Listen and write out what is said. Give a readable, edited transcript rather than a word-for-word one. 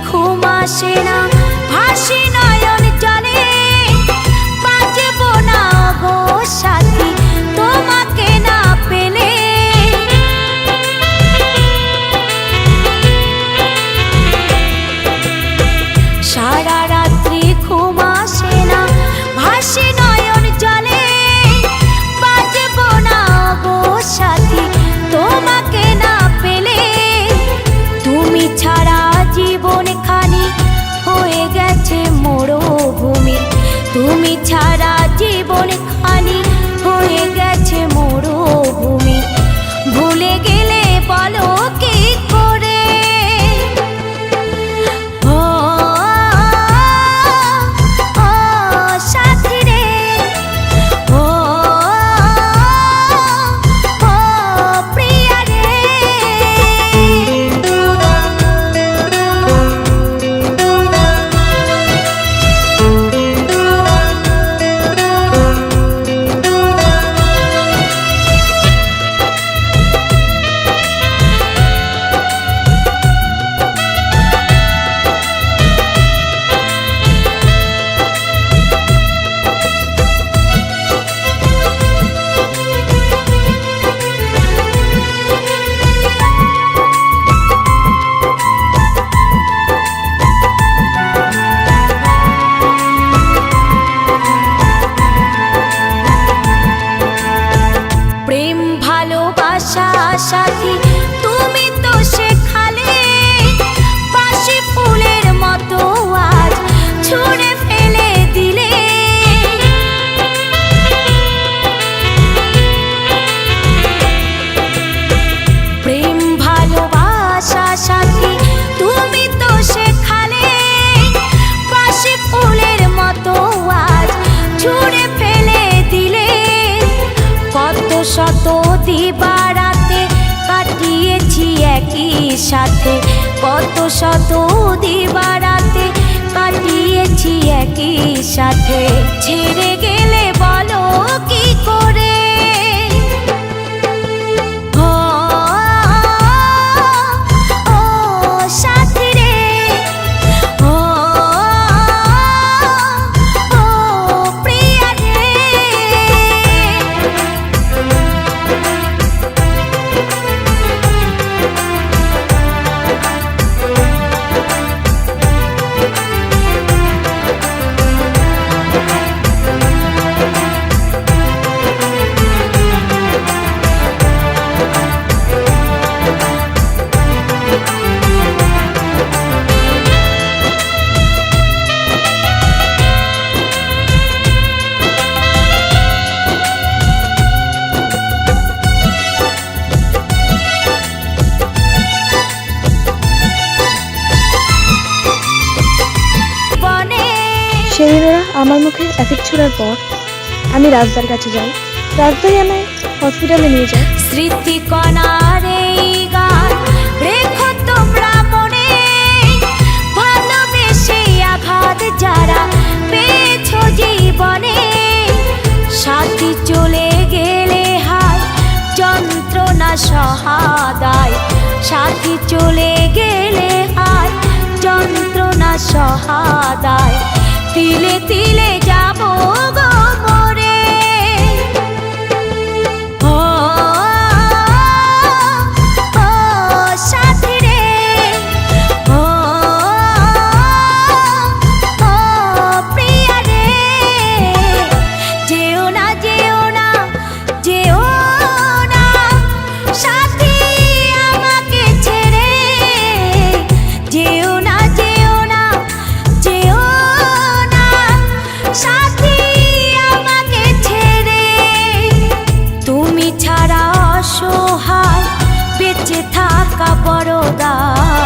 ঘুম আসে না, ভাসি নয়ন জলে, বাজবো না গো সাথী তোমাকে না পেলে। সারা রাত্রি ঘুম আসে না, ভাসি নয়ন জলে, বাজবো না গো সাথী তোমাকে না পেলে। তুমি ছাড়া জীবন খানি হয়ে গেছে মরুভূমি, তুমি ছাড়া জীবন খানি হয়ে গেছে মরুভূমি। ভুলে গেলে বলো কি করে? ও ও সাথী রে, ও ও প্রিয়া রে। প্রেম ভালোবাসা সাথী তুমি তো শেখালে, বাসি ফুলের মতো আজ ছুঁড়ে ফেলে দিলে। প্রেম ভালোবাসা সাথী তুমি তো শেখালে, বাসি ফুলের মতো আজ ছুঁড়ে ফেলে দিলে। কত শত দিবারাতে কাটিয়েছি একই সাথে, কত শত দিবারাতে কাটিয়েছি একই সাথে। ছেড়ে গেলে বলো কি করে? ও ও সাথী রে, ও ও প্রিয়া রে। সেদিনরা আমার মুখে অ্যাসিড ছোড়ার পর আমি রাজদার কাছে যাই, রাজদাই আমায় হসপিটালে নিয়ে যায়। স্মৃতিকণার এই গান রেখো তোমরা মনে, ভালোবেসে আঘাত যারা পেয়েছো জীবনে। সাথী চলে গেলে হায় যন্ত্রণা সহাদায়, সাথী চলে গেলে হায় যন্ত্রণা সহাদায়। তিলে তিলে যাবো গো মরে। ও ও সাথী রে, ও ও প্রিয়া রে। যেও না যেও না যেও না সাথী আমাকে ছেড়ে, যেও না যেও না যেও না সাথী আমাকে ছেড়ে। তুমি ছাড়া অসহায় বেঁচে থাকা বড় দায়।